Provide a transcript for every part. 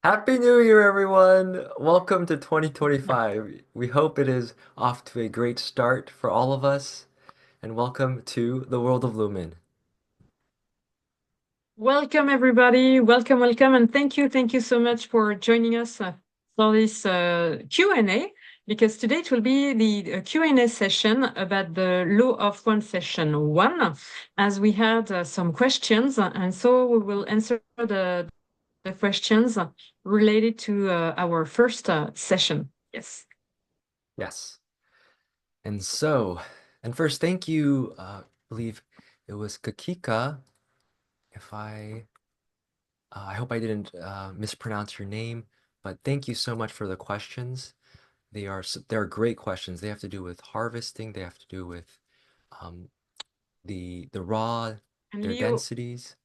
Happy New Year, everyone! Welcome to 2025. We hope it is off to a great start for all of us, and welcome to the world of Lumen. Welcome, everybody. Welcome, and thank you so much for joining us for this Q&A, because today it will be the Q&A session about the Law of One session one, as we had some questions, and so we will answer the questions related to our first session. Yes. Yes. And so, and first, thank you. I believe it was Kekika. If I hope I didn't mispronounce your name, but thank you so much for the questions. They're great questions. They have to do with harvesting. They have to do with um, the raw, And their Leo, densities.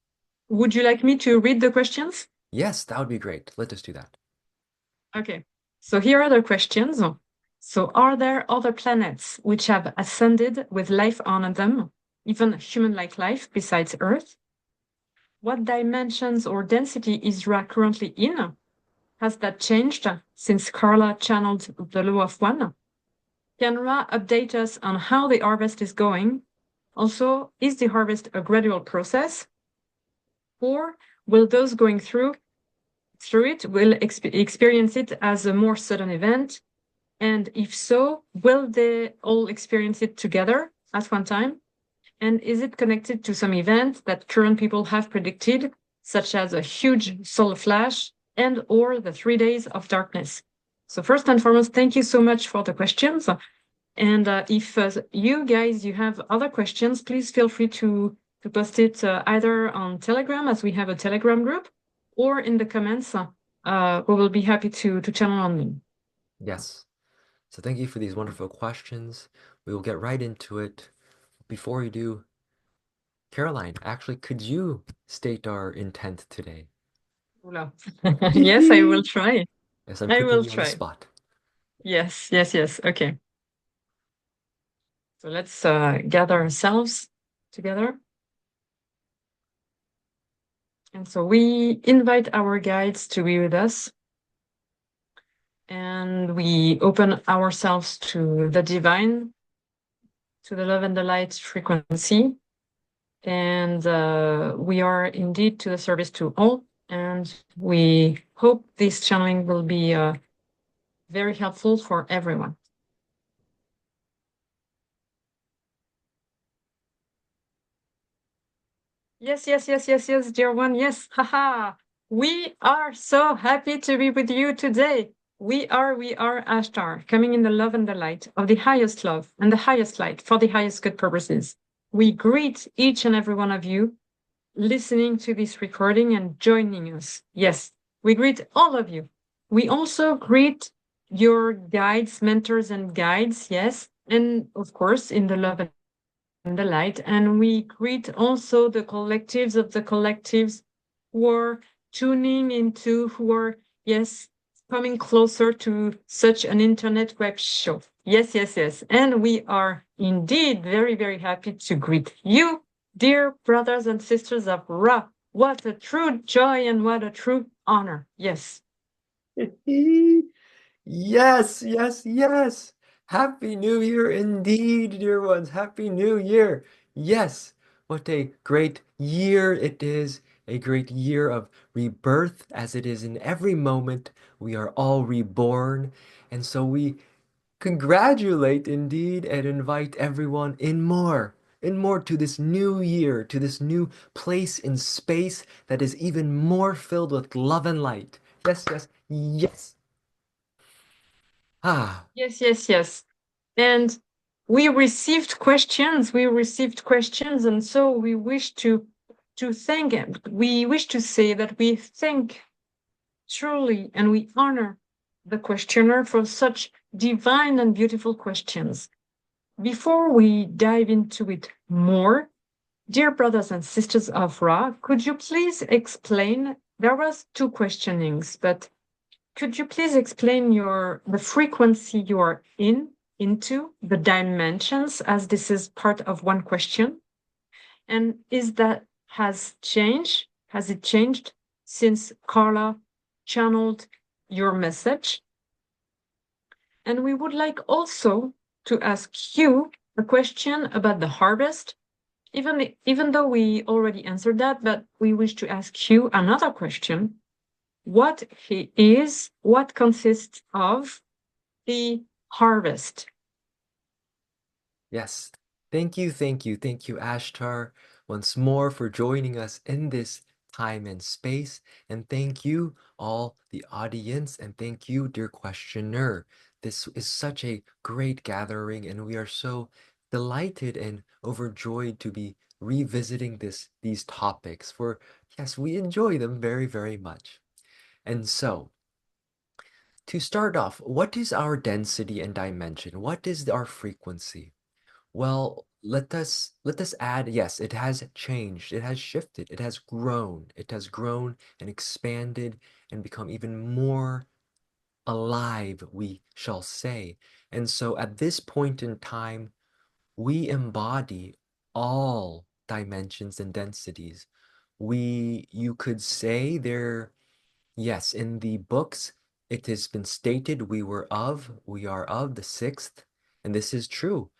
would you like me to read the questions? Yes, that would be great. Let us do that. Okay, so here are the questions. So, are there other planets which have ascended with life on them, even human-like life besides Earth? What dimensions or density is Ra currently in? Has that changed since Carla channeled the law of one? Can Ra update us on how the harvest is going? Also, is the harvest a gradual process? Or will those going through it will experience it as a more sudden event? And if so, will they all experience it together at one time? And is it connected to some event that current people have predicted, such as a huge solar flash and or the 3 days of darkness? So first and foremost, thank you so much for the questions. And if you guys, you have other questions, please feel free to post it either on Telegram, as we have a Telegram group, or in the comments. We will be happy to channel on them. Yes. So thank you for these wonderful questions. We will get right into it. Before we do, Caroline, actually, could you state our intent today? Oula. Yes, I will try. Yes, I'm I putting will you on the try. spot. Yes. Okay. So let's gather ourselves together. And so we invite our guides to be with us. And we open ourselves to the divine, to the love and the light frequency. And we are indeed to the service to all. And we hope this channeling will be very helpful for everyone. Yes, dear one. Yes, haha. We are so happy to be with you today. We are Ashtar, coming in the love and the light of the highest love and the highest light for the highest good purposes. We greet each and every one of you listening to this recording and joining us. Yes, we greet all of you. We also greet your guides, mentors, and guides. Yes, and of course, in the love and the light. And we greet also the collectives of the collectives who are tuning into, who are, yes, coming closer to such an internet web show. Yes. And we are indeed very happy to greet you, dear brothers and sisters of Ra. What a true joy and what a true honor. Yes. Yes. Happy New Year indeed, dear ones. Happy New Year. Yes. What a great year it is. A great year of rebirth, as it is in every moment. We are all reborn. And so we congratulate indeed and invite everyone in more to this new year, to this new place in space that is even more filled with love and light. Yes. Ah, Yes. And we received questions, and so we wish to say that we thank truly and we honor the questioner for such divine and beautiful questions. Before we dive into it more, dear brothers and sisters of Ra, could you please explain? There was two questionings, but could you please explain the frequency you are into, the dimensions, as this is part of one question? And is that has changed? Has it changed since Carla channeled your message. And we would like also to ask you a question about the harvest, even though we already answered that, but we wish to ask you another question. What consists of the harvest? Yes. Thank you, Ashtar, once more for joining us in this time and space. And thank you, all the audience, and thank you, dear questioner. This is such a great gathering, and we are so delighted and overjoyed to be revisiting these topics. For yes, we enjoy them very, very much. And so, to start off, what is our density and dimension? What is our frequency? Well, let us add, yes, it has changed, it has shifted, it has grown and expanded and become even more alive, we shall say. And so at this point in time, we embody all dimensions and densities. You could say there, yes, in the books, it has been stated we are of the sixth, and this is true.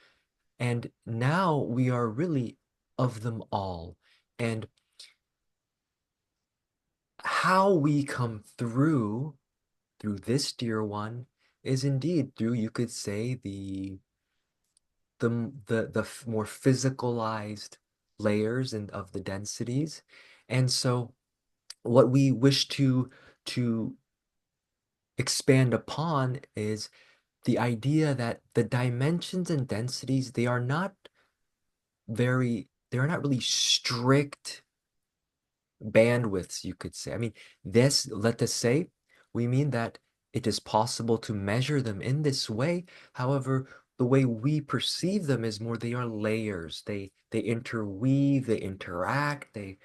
And now we are really of them all. And how we come through this dear one is indeed through, you could say, the more physicalized layers and of the densities. And so what we wish to expand upon is the idea that the dimensions and densities, they are not really strict bandwidths, you could say. I mean, this, let us say, we mean that it is possible to measure them in this way. However, the way we perceive them is more they are layers. They interweave, they interact, they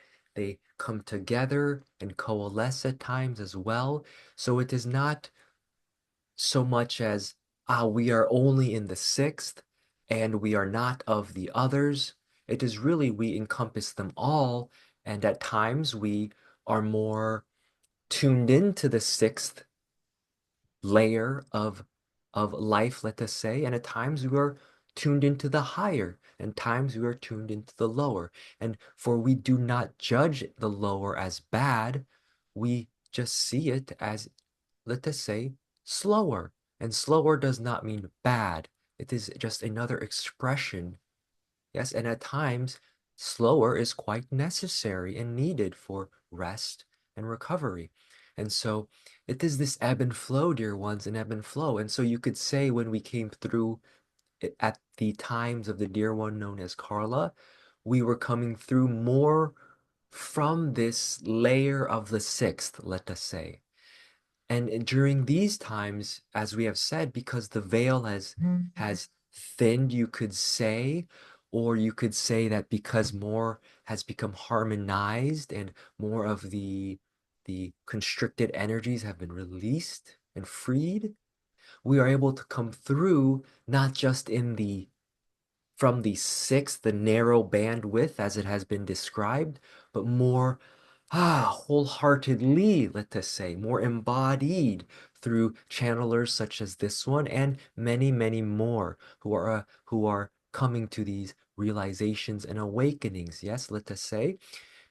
come together and coalesce at times as well. So it is not so much as, we are only in the sixth and we are not of the others. It is really we encompass them all, and at times we are more tuned into the sixth layer of life, let us say, and at times we are tuned into the higher, and times we are tuned into the lower. And for we do not judge the lower as bad, we just see it as, let us say, slower. And slower does not mean bad. It is just another expression. Yes, and at times, slower is quite necessary and needed for rest and recovery. And so it is this ebb and flow, dear ones, an ebb and flow. And so you could say when we came through it at the times of the dear one known as Carla, we were coming through more from this layer of the sixth, let us say. And during these times, as we have said, because the veil has thinned, you could say, or you could say that because more has become harmonized and more of the constricted energies have been released and freed, we are able to come through not just in the from the sixth, the narrow bandwidth as it has been described, but more wholeheartedly, let us say, more embodied through channelers such as this one and many, many more who are coming to these realizations and awakenings. Yes, let us say.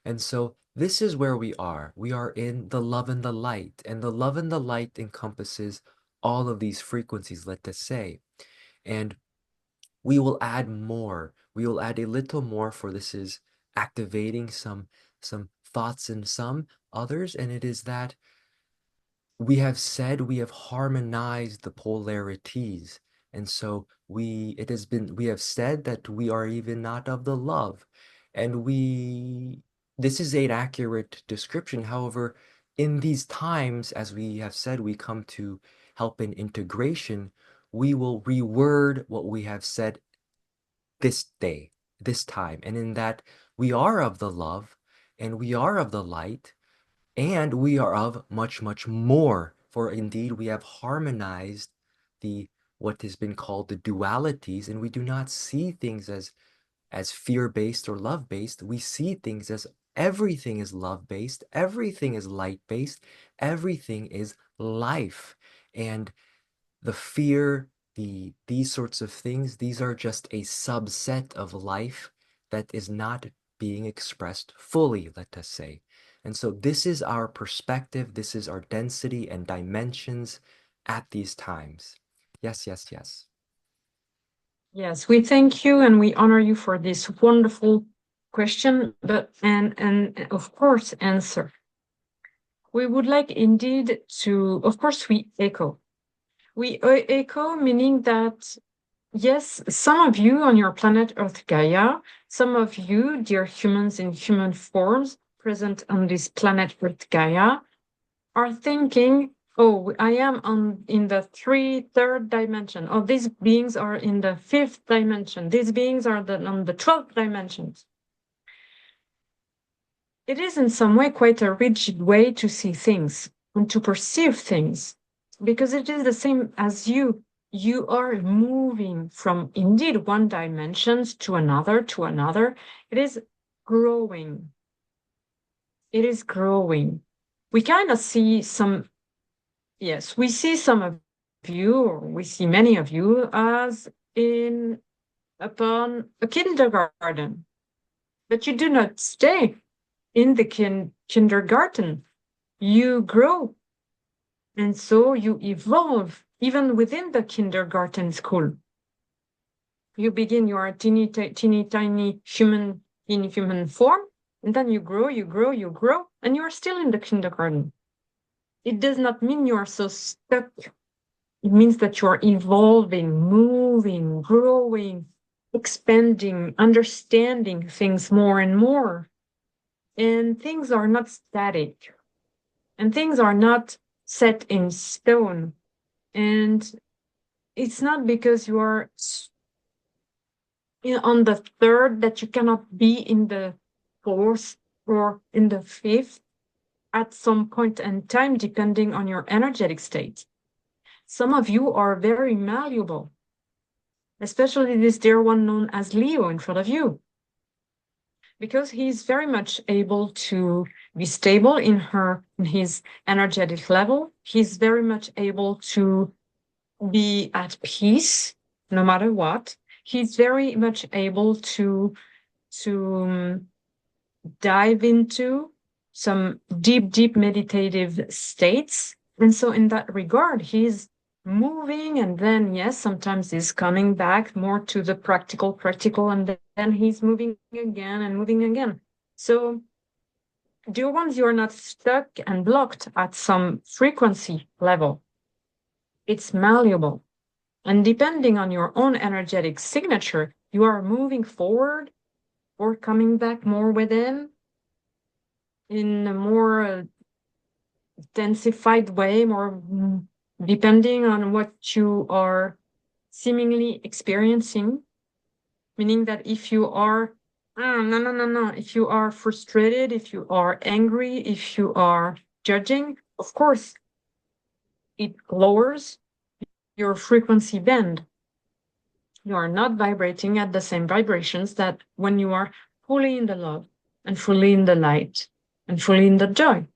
And so this is where we are. We are in the love and the light, and the love and the light encompasses all of these frequencies, let us say. And we will add more. We will add a little more, for this is activating some thoughts in some others, and it is that we have said we have harmonized the polarities. And so we have said that we are even not of the love. And this is an accurate description. However, in these times, as we have said, we come to help in integration. We will reword what we have said this day, this time, and in that we are of the love and we are of the light and we are of much, much more. For indeed, we have harmonized the what has been called the dualities, and we do not see things as fear-based or love-based. We see things as Everything is love-based, everything is light-based, everything is life. And the fear, these sorts of things, these are just a subset of life that is not being expressed fully, let us say. And so this is our perspective, this is our density and dimensions at these times. Yes, yes, yes. Yes, we thank you and we honor you for this wonderful question, but and of course answer. We would like indeed to, of course, we echo. We echo, meaning that yes, some of you on your planet Earth Gaia, some of you, dear humans in human forms present on this planet Earth Gaia, are thinking, oh, I am in the third dimension. Oh, these beings are in the fifth dimension. These beings are on the 12th dimension. It is in some way quite a rigid way to see things and to perceive things, because it is the same as you. You are moving from indeed one dimension to another to another. It is growing. It is growing. We kind of see some, yes, we see some of you, or we see many of you as in upon a kindergarten, but you do not stay in the kindergarten. You grow, and so you evolve even within the kindergarten school. You begin your teeny tiny human in human form, and then you grow, you grow, you grow, and you are still in the kindergarten. It does not mean you are so stuck. It means that you're evolving, moving, growing, expanding, understanding things more and more. And things are not static, and things are not set in stone. And it's not because you are on the third that you cannot be in the fourth or in the fifth at some point in time, depending on your energetic state. Some of you are very malleable, especially this dear one known as Leo in front of you, because he's very much able to be stable in his energetic level. He's very much able to be at peace no matter what. He's very much able to dive into some deep meditative states. And so in that regard, he's moving, and then yes, sometimes he's coming back more to the practical, and then he's moving again and moving again. So dear ones, you're not stuck and blocked at some frequency level. It's malleable. And depending on your own energetic signature, you are moving forward or coming back more within in a more intensified way, more depending on what you are seemingly experiencing. Meaning that if you are, no, if you are frustrated, if you are angry, if you are judging, of course, it lowers your frequency band. You are not vibrating at the same vibrations that when you are fully in the love and fully in the light and fully in the joy.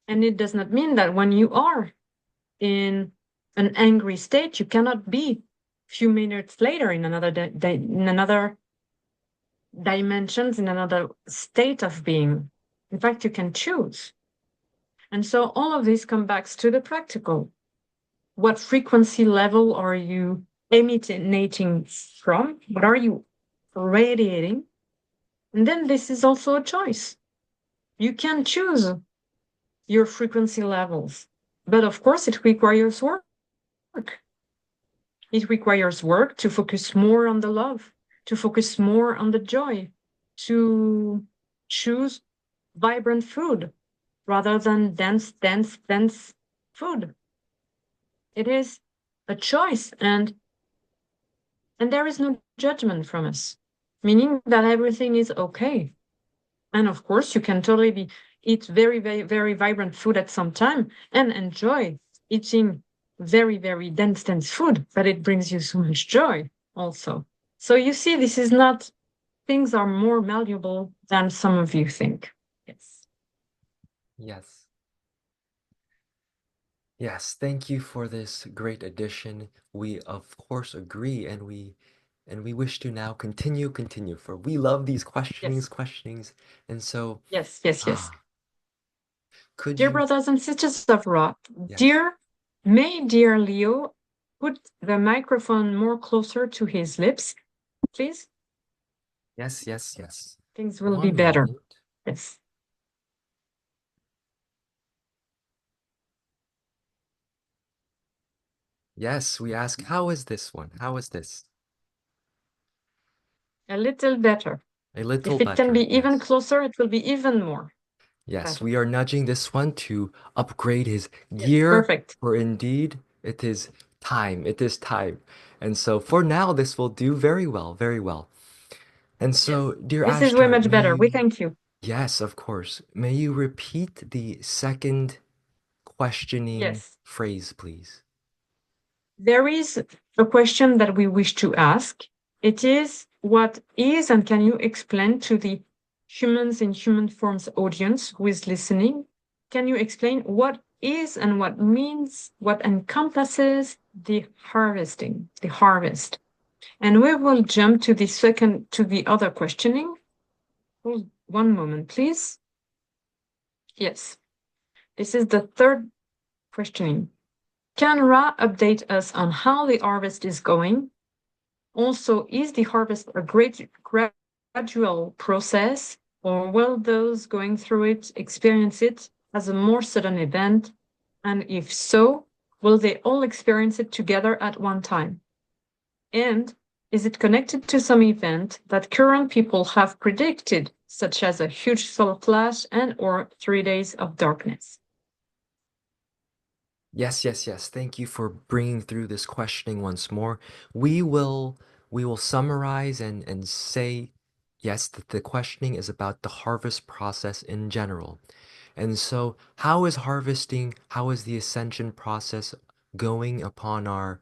And it does not mean that when you are in an angry state, you cannot be a few minutes later in another dimensions, in another state of being. In fact, you can choose. And so all of this comes back to the practical. What frequency level are you emanating from? What are you radiating? And then this is also a choice. You can choose your frequency levels, but of course it requires work. It requires work to focus more on the love, to focus more on the joy, to choose vibrant food rather than dense food. It is a choice, and there is no judgment from us, meaning that everything is okay. And of course, you can totally eat very vibrant food at some time and enjoy eating very dense food, but it brings you so much joy also. So you see, this is not things are more malleable than some of you think. Yes. Yes. Yes, thank you for this great addition. We of course agree and we wish to now continue for we love these Yes. questionings. And so Yes. Yes. Yes. ah could Dear you brothers and sisters of Ra, yes. dear Leo, put the microphone more closer to his lips, please. Yes, yes, yes. Things will be One better. moment. Yes. Yes, we ask how is this one? How is this? A little better. A little If it can be better. even Yes. closer, it will be even more Yes, better. we are nudging this one to upgrade his Yes, gear, perfect. for indeed it is time. It is time. And so for now, this will do very well, very well. And Yes. so, dear This is way Ashtar, much may better. We you, thank you. yes, of course, may you repeat the second questioning Yes. phrase, please? There is a question that we wish to ask. It is, what is, and can you explain to the humans in human forms audience who is listening? Can you explain what is and what means, what encompasses the harvesting, the harvest? And we will jump to the other questioning. Hold one moment, please. Yes, this is the third questioning. Can Ra update us on how the harvest is going? Also, is the harvest a great gradual process, or will those going through it experience it as a more sudden event? And if so, will they all experience it together at one time? And is it connected to some event that current people have predicted, such as a huge solar flash and or 3 days of darkness? Yes, yes, yes. Thank you for bringing through this questioning once more. We will we will summarize and say yes that the questioning is about the harvest process in general. And so, how is harvesting, how is the ascension process going upon our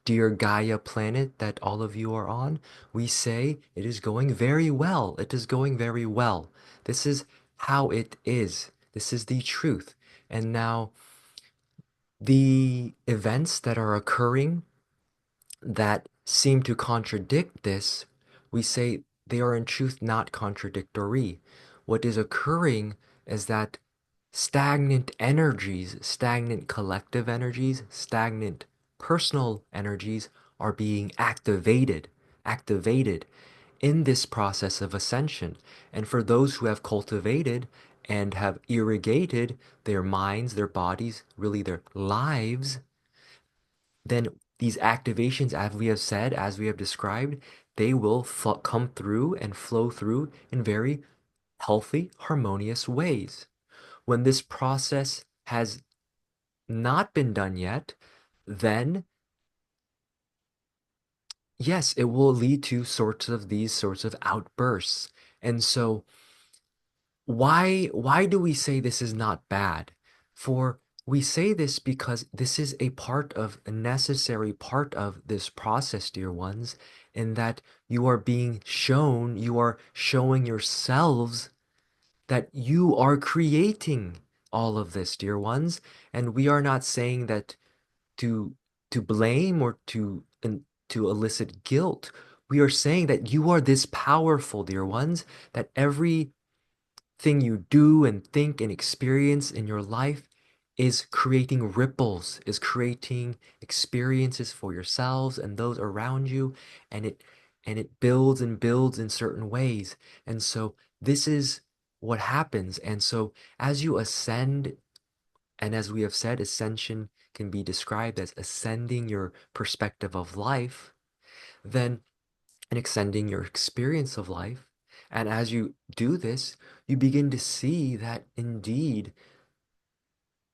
dear Gaia planet that all of you are on? We say it is going very well. It is going very well. This is how it is. This is the truth. And now the events that are occurring that seem to contradict this, we say they are in truth not contradictory. What is occurring is that stagnant energies, stagnant collective energies, stagnant personal energies are being activated in this process of ascension. And for those who have cultivated and have irrigated their minds, their bodies, really their lives, then these activations, as we have said, as we have described, they will come through and flow through in very healthy, harmonious ways. When this process has not been done yet, then yes, it will lead to these sorts of outbursts. And so why do we say this is not bad? For we say this because this is a necessary part of this process, dear ones, in that you are showing yourselves that you are creating all of this, dear ones. And we are not saying that to blame or to elicit guilt. We are saying that you are this powerful, dear ones, that every thing you do and think and experience in your life is creating ripples, is creating experiences for yourselves and those around you, and it builds and builds in certain ways. And so this is what happens. And so as you ascend, and as we have said, ascension can be described as ascending your perspective of life, then and extending your experience of life. And as you do this, you begin to see that indeed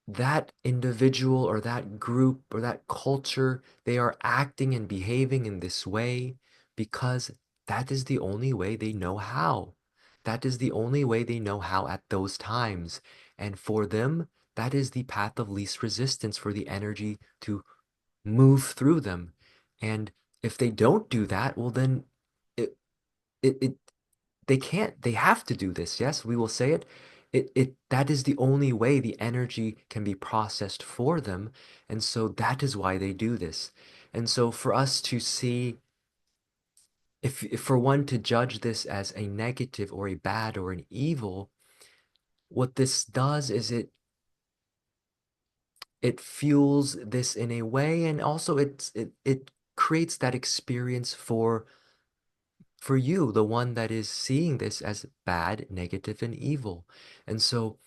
that individual or that group or that culture, they are acting and behaving in this way because that is the only way they know how. That is the only way they know how at those times. And for them, that is the path of least resistance for the energy to move through them. And if they don't do that, well, then it, it they can't, they have to do this. Yes, we will say it. That is the only way the energy can be processed for them. And so that is why they do this. And so for us to see, if for one to judge this as a negative or a bad or an evil, what this does is it fuels this in a way, and also it creates that experience for you, the one that is seeing this as bad, negative, and evil. And so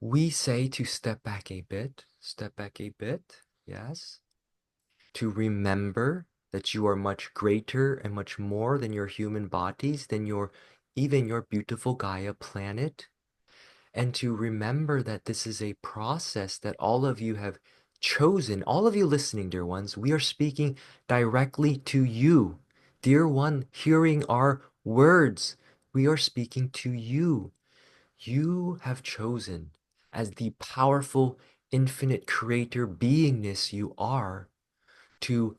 we say to step back a bit, yes, to remember that you are much greater and much more than your human bodies, than even your beautiful Gaia planet, and to remember that this is a process that all of you have chosen. All of you listening, dear ones, we are speaking directly to you. Dear one, hearing our words, we are speaking to you. You have chosen, as the powerful, infinite creator beingness you are, to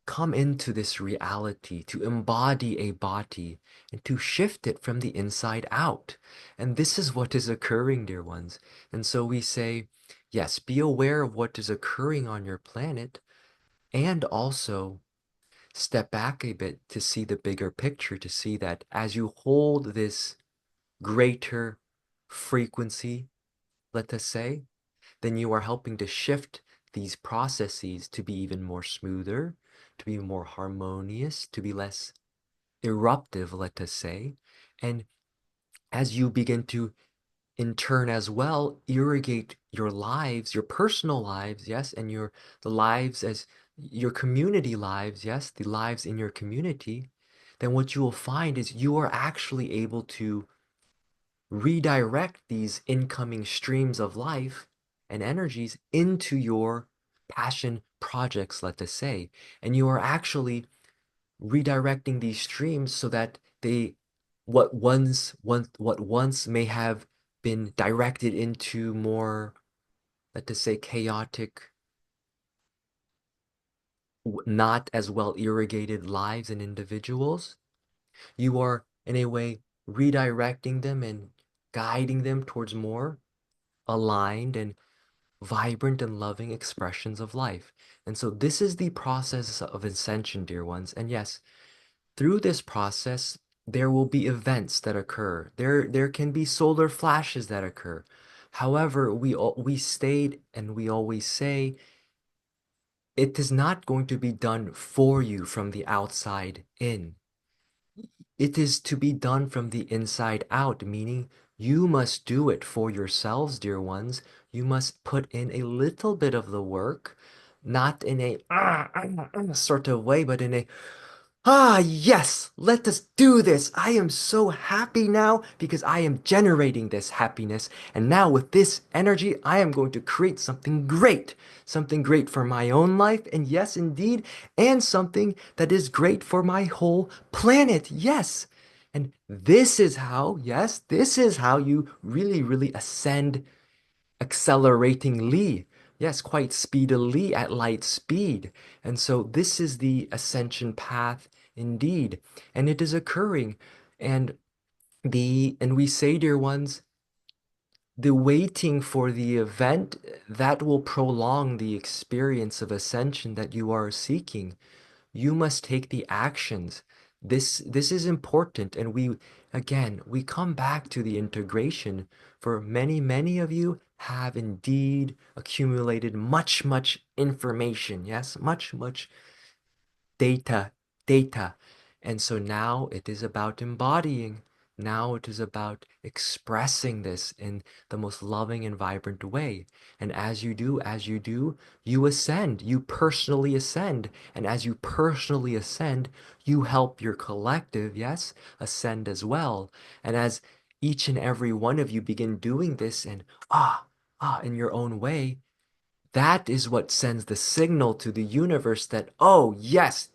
come into this reality, to embody a body, and to shift it from the inside out. And this is what is occurring, dear ones. And so we say, yes, be aware of what is occurring on your planet, and also step back a bit to see the bigger picture, to see that as you hold this greater frequency, let us say, then you are helping to shift these processes to be even more smoother, to be more harmonious, to be less eruptive, let us say. And as you begin to, in turn as well, irrigate your lives, your personal lives, yes, and the lives as your community lives, yes, the lives in your community, then what you will find is you are actually able to redirect these incoming streams of life and energies into your passion projects, let us say. And you are actually redirecting these streams so that they, what once may have been directed into more, let us say, chaotic, not as well irrigated lives and individuals, you are in a way redirecting them and guiding them towards more aligned and vibrant and loving expressions of life. And so this is the process of ascension, dear ones. And yes, through this process, there will be events that occur. There can be solar flashes that occur. However, we state and we always say it is not going to be done for you from the outside in. It is to be done from the inside out, meaning you must do it for yourselves, dear ones. You must put in a little bit of the work, not in a sort of way, but in a yes, let us do this. I am so happy now because I am generating this happiness. And now with this energy, I am going to create something great for my own life. And yes, indeed, and something that is great for my whole planet. Yes. And this is how, yes, this is how you really, really ascend acceleratingly. Yes, quite speedily at light speed. And so this is the ascension path indeed. And it is occurring. And and we say, dear ones, the waiting for the event that will prolong the experience of ascension that you are seeking. You must take the actions. This is important, and we come back to the integration. For many of you have indeed accumulated much information. Yes, much data, data. And so now it is about embodying. Now it is about expressing this in the most loving and vibrant way. And as you do, you ascend, you personally ascend. And as you personally ascend, you help your collective, yes, ascend as well. And as each and every one of you begin doing this and in your own way, that is what sends the signal to the universe that, oh, yes,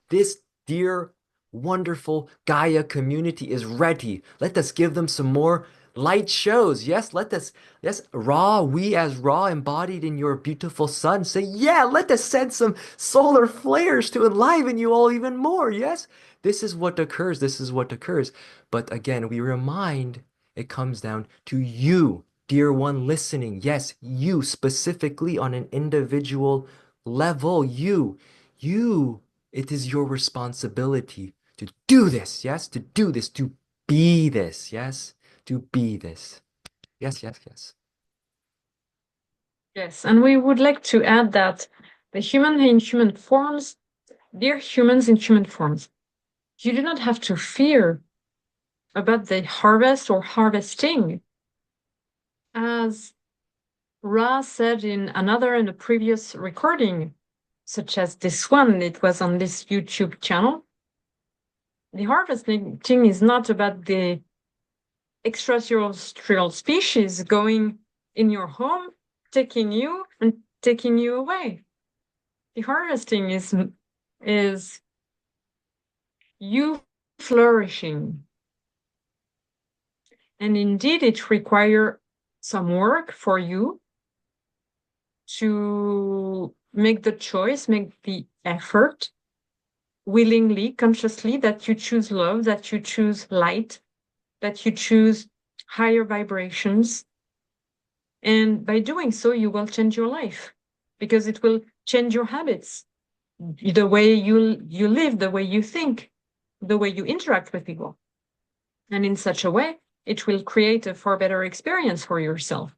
this dear, wonderful Gaia community is ready. Let us give them some more Light shows. Yes, let us, yes, Ra, we as Ra embodied in your beautiful sun say, yeah, let us send some solar flares to enliven you all even more. Yes, this is what occurs. This is what occurs. But again, we remind it comes down to you, dear one listening. Yes, you specifically on an individual level. You, it is your responsibility to do this. Yes, to do this, to be this. Yes, to be this. Yes, yes, yes. Yes, and we would like to add that the human in human forms, dear humans in human forms, you do not have to fear about the harvest or harvesting. As Ra said in another and a previous recording, such as this one, it was on this YouTube channel. The harvesting is not about the extraterrestrial species going in your home, taking you and taking you away. The harvesting is you flourishing. And indeed, it requires some work for you to make the choice, make the effort willingly, consciously, that you choose love, that you choose light, that you choose higher vibrations. And by doing so, you will change your life because it will change your habits, the way you live, the way you think, the way you interact with people. And in such a way, it will create a far better experience for yourself.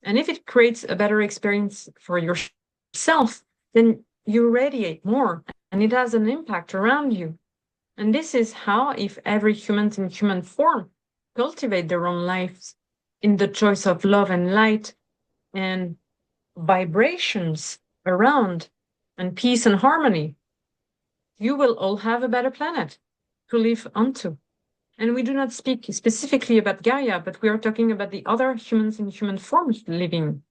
And if it creates a better experience for yourself, then you radiate more and it has an impact around you. And this is how, if every human in human form cultivate their own lives in the choice of love and light and vibrations around and peace and harmony, you will all have a better planet to live onto. And we do not speak specifically about Gaia, but we are talking about the other humans in human forms living.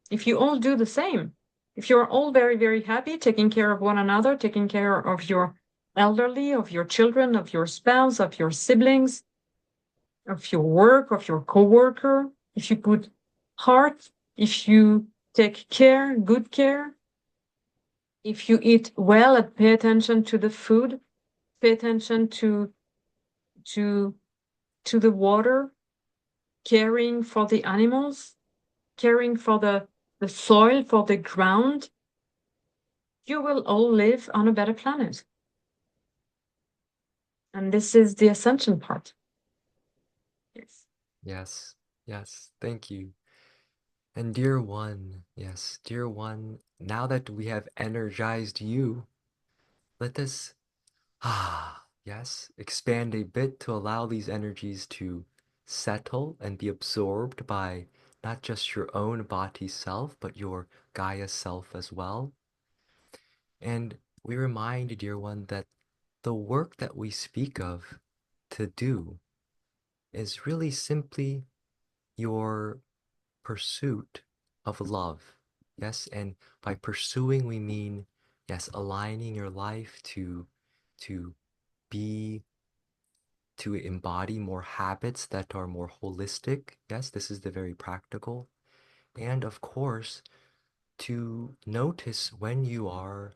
If you all do the same, if you're all very, very happy, taking care of one another, taking care of your elderly, of your children, of your spouse, of your siblings, of your work, of your coworker, if you put heart, if you take care, good care, if you eat well and pay attention to the food, pay attention to to the water, caring for the animals, caring for the soil, for the ground, you will all live on a better planet. And this is the ascension part. Yes. Yes, yes, thank you. And dear one, yes, dear one, now that we have energized you, let us, yes, expand a bit to allow these energies to settle and be absorbed by not just your own body self, but your Gaia self as well. And we remind, dear one, that the work that we speak of to do is really simply your pursuit of love. Yes, and by pursuing we mean, yes, aligning your life to be to embody more habits that are more holistic. Yes, this is the very practical. And of course, to notice when you are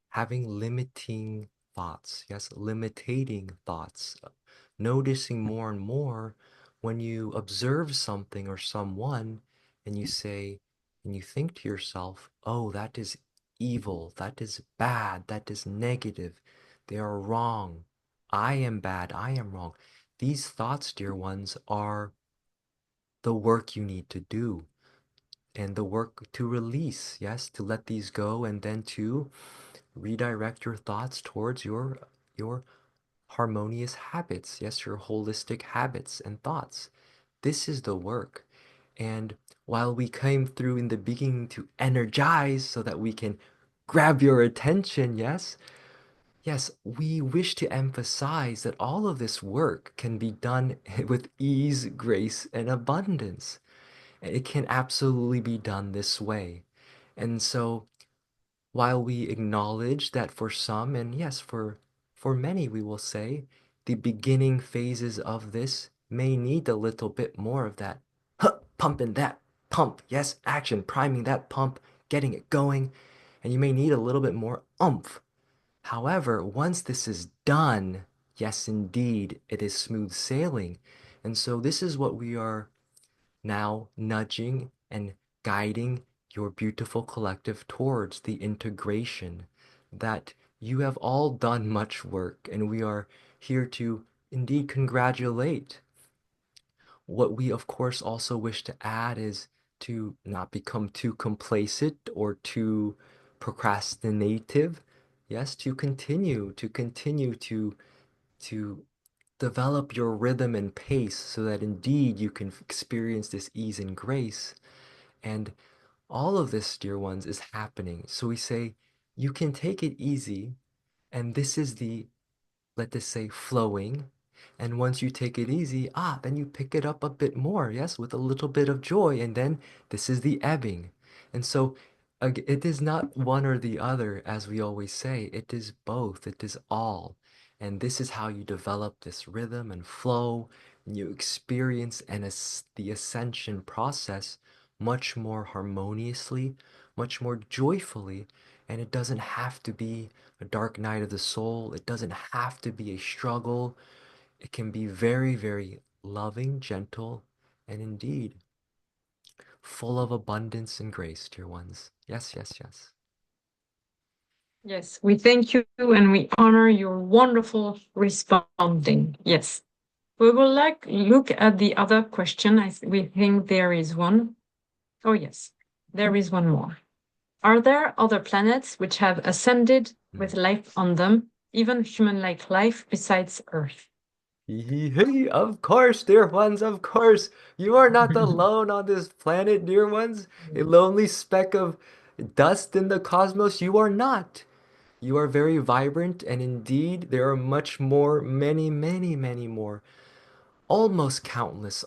having limiting thoughts. Yes, limiting thoughts. Noticing more and more when you observe something or someone and you say, and you think to yourself, oh, that is evil, that is bad, that is negative, they are wrong, I am bad, I am wrong. These thoughts, dear ones, are the work you need to do and the work to release, yes, to let these go and then to redirect your thoughts towards your harmonious habits, yes, your holistic habits and thoughts. This is the work. And while we came through in the beginning to energize so that we can grab your attention, yes, yes, we wish to emphasize that all of this work can be done with ease, grace, and abundance. It can absolutely be done this way. And so while we acknowledge that for some, and yes, for many, we will say the beginning phases of this may need a little bit more of that huh, pumping that pump. Yes, action, priming that pump, getting it going. And you may need a little bit more oomph. However, once this is done, yes, indeed, it is smooth sailing. And so this is what we are now nudging and guiding your beautiful collective towards the integration that you have all done much work, and we are here to indeed congratulate. What we, of course, also wish to add is to not become too complacent or too procrastinative. Yes, to develop your rhythm and pace so that indeed you can experience this ease and grace. And all of this, dear ones, is happening. So we say you can take it easy, and this is the, let us say, flowing. And once you take it easy, then you pick it up a bit more, yes, with a little bit of joy. And then this is the ebbing. And so it is not one or the other, as we always say, it is both, it is all. And this is how you develop this rhythm and flow, and you experience the ascension process much more harmoniously, much more joyfully. And it doesn't have to be a dark night of the soul. It doesn't have to be a struggle. It can be very, very loving, gentle, and indeed full of abundance and grace, dear ones. Yes, yes, yes. Yes, we thank you and we honor your wonderful responding. Yes. We will look at the other question. We think there is one. Oh, yes, there is one more. Are there other planets which have ascended with Mm. life on them, even human-like life besides Earth? Of course, dear ones, of course. You are not alone on this planet, dear ones. A lonely speck of dust in the cosmos. You are not. You are very vibrant, and indeed, there are much more, many, many, many more, almost countless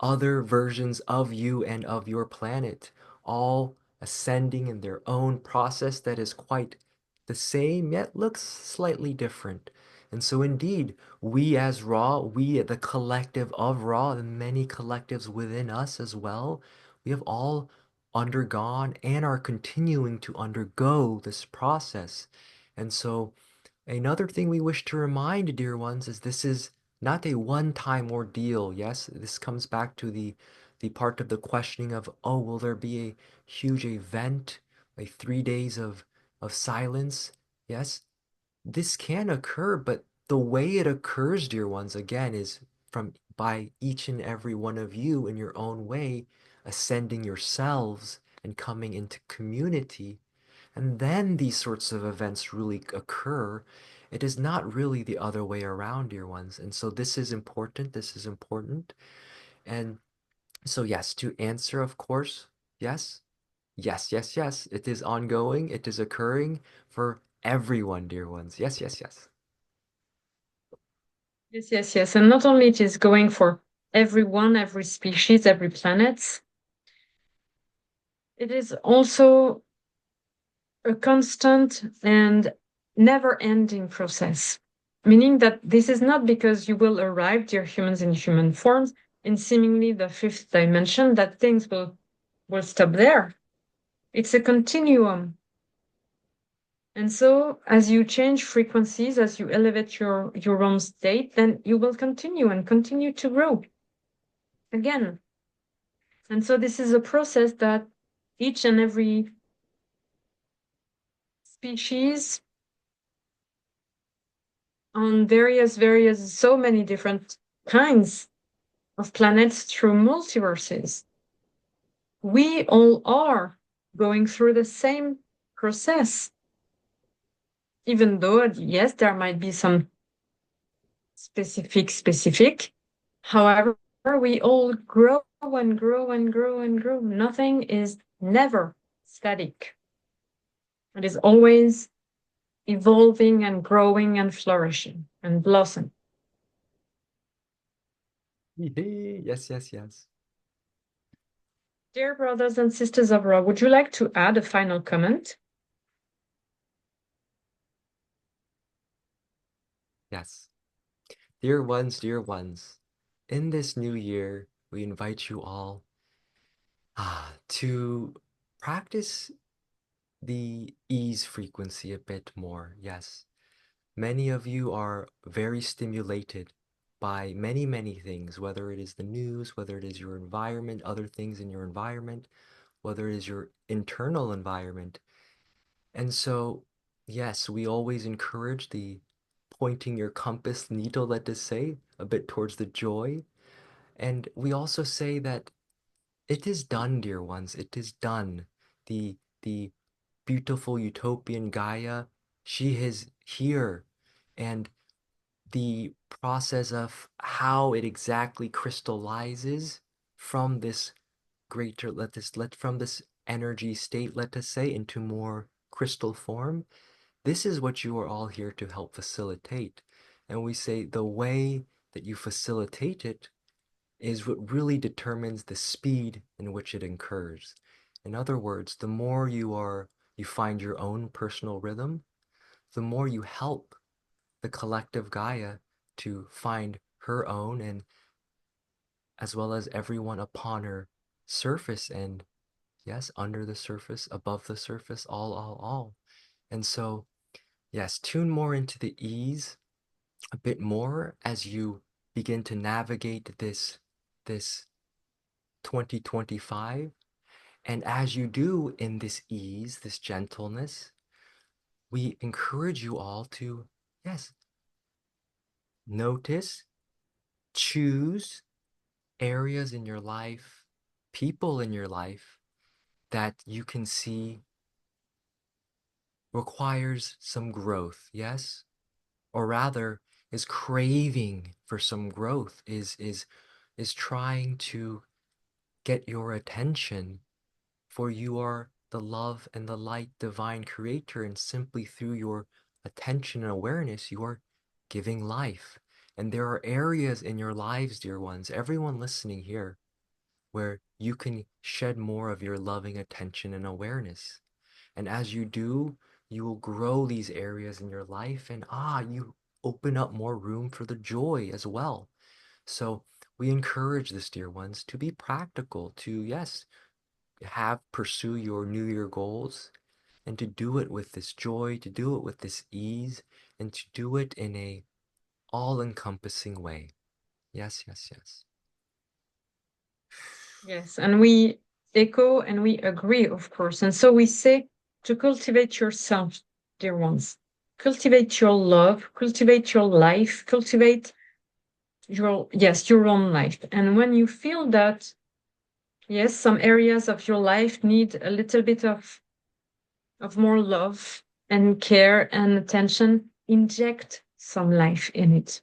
other versions of you and of your planet, all ascending in their own process that is quite the same, yet looks slightly different. And so, indeed, we as Ra, we the collective of Ra, and many collectives within us as well, we have all undergone and are continuing to undergo this process. And so, another thing we wish to remind, dear ones, is this is not a one-time ordeal. Yes, this comes back to the part of the questioning of, oh, will there be a huge event, like 3 days of silence? Yes, this can occur, but the way it occurs, dear ones, again, is from by each and every one of you in your own way, ascending yourselves and coming into community, and then these sorts of events really occur. It is not really the other way around, dear ones. And so this is important. This is important. And so, yes, to answer, of course, yes, yes, yes, yes. It is ongoing. It is occurring for everyone, dear ones. Yes, yes, yes. Yes, yes, yes. And not only it is going for everyone, every species, every planet, it is also a constant and never-ending process, meaning that this is not because you will arrive, dear humans, in human forms, in seemingly the fifth dimension, that things will stop there. It's a continuum. And so as you change frequencies, as you elevate your own state, then you will continue and continue to grow again. And so this is a process that each and every species on various, so many different kinds of planets through multiverses. We all are going through the same process, even though, yes, there might be some specific. However, we all grow and grow and grow and grow. Nothing is never static. It is always evolving and growing and flourishing and blossoming. Yes, yes, yes. Dear brothers and sisters of Ra, would you like to add a final comment? Yes. dear ones, in this new year, we invite you all to practice the ease frequency a bit more. Yes. Many of you are very stimulated by many, many things, whether it is the news, whether it is your environment, other things in your environment, whether it is your internal environment. And so, yes, we always encourage the pointing your compass needle, let us say, a bit towards the joy. And we also say that it is done, dear ones, it is done. The beautiful utopian Gaia, she is here. And the process of how it exactly crystallizes from this greater, let from this energy state, let us say, into more crystal form. This is what you are all here to help facilitate. And we say the way that you facilitate it is what really determines the speed in which it occurs. In other words, the more you find your own personal rhythm, the more you help the collective Gaia to find her own, and as well as everyone upon her surface, and yes, under the surface, above the surface, all. And so, yes, tune more into the ease a bit more as you begin to navigate this 2025. And as you do in this ease, this gentleness, we encourage you all to, yes, notice, choose areas in your life, people in your life that you can see requires some growth, yes? Or rather is craving for some growth, is trying to get your attention, for you are the love and the light divine creator, and simply through your attention and awareness you are giving life. And there are areas in your lives, dear ones, everyone listening here, where you can shed more of your loving attention and awareness. And as you do, you will grow these areas in your life, and you open up more room for the joy as well. So we encourage this, dear ones, to be practical, to, yes, pursue your New Year goals, and to do it with this joy, to do it with this ease, and to do it in a all-encompassing way. Yes, yes, yes. Yes, and we echo and we agree, of course. And so we say to cultivate yourself, dear ones. Cultivate your love, cultivate your life, cultivate your own life. And when you feel that, yes, some areas of your life need a little bit of more love and care and attention, inject some life in it.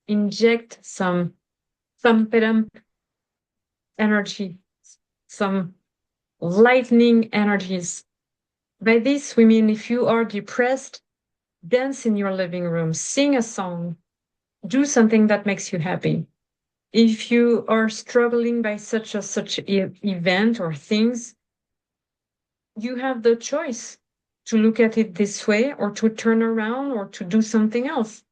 Inject some energy, some lightning energies. By this, we mean if you are depressed, dance in your living room, sing a song, do something that makes you happy. If you are struggling by such event or things, you have the choice to look at it this way or to turn around or to do something else.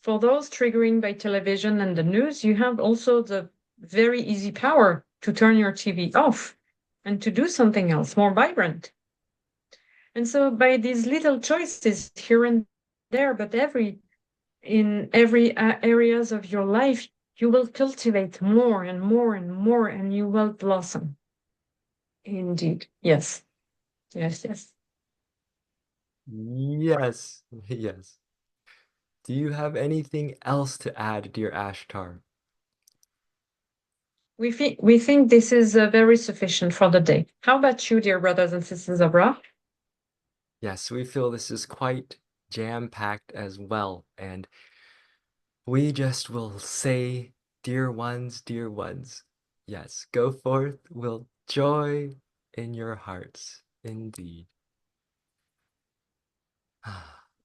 For those triggering by television and the news, you have also the very easy power to turn your TV off and to do something else more vibrant. And so by these little choices here and there, but in every areas of your life, you will cultivate more and more and more, and you will blossom. Indeed. Yes. Yes. Yes. Yes, yes. Do you have anything else to add, dear Ashtar? We think this is very sufficient for the day. How about you, dear brothers and sisters of Ra? Yes, we feel this is quite jam-packed as well, and we just will say, dear ones, yes, go forth with joy in your hearts, indeed.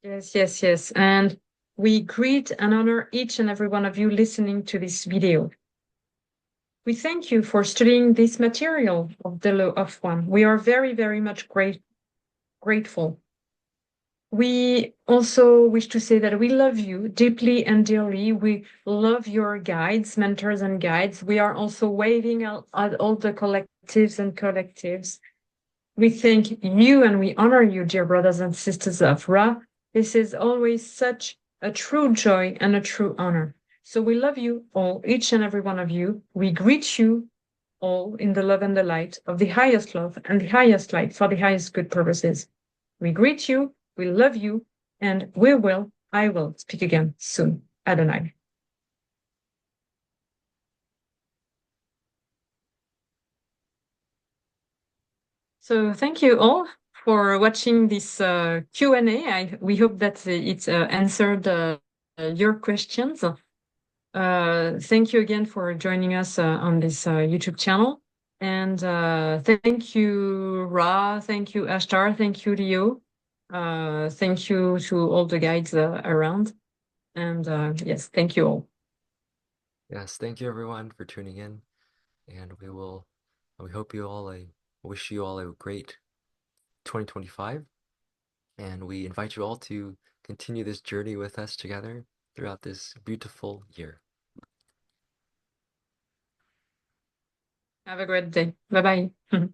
Yes, yes, yes. And we greet and honor each and every one of you listening to this video. We thank you for studying this material of the Law of One. We are very, very much grateful. We also wish to say that we love you deeply and dearly. We love your guides, mentors, and guides. We are also waving at all the collectives and collectives. We thank you and we honor you, dear brothers and sisters of Ra. This is always such a true joy and a true honor. So we love you all, each and every one of you. We greet you all in the love and the light of the highest love and the highest light for the highest good purposes. We greet you, we love you, and I will speak again soon. Adonai. So thank you all for watching this Q&A. We hope that it answered your questions. Thank you again for joining us on this YouTube channel. And thank you, Ra. Thank you, Ashtar. Thank you, Leo. Thank you to all the guides around. And yes, thank you all. Yes, thank you everyone for tuning in, and we hope you all wish you all a great 2025, and we invite you all to continue this journey with us together throughout this beautiful year. Have a great day. Bye bye.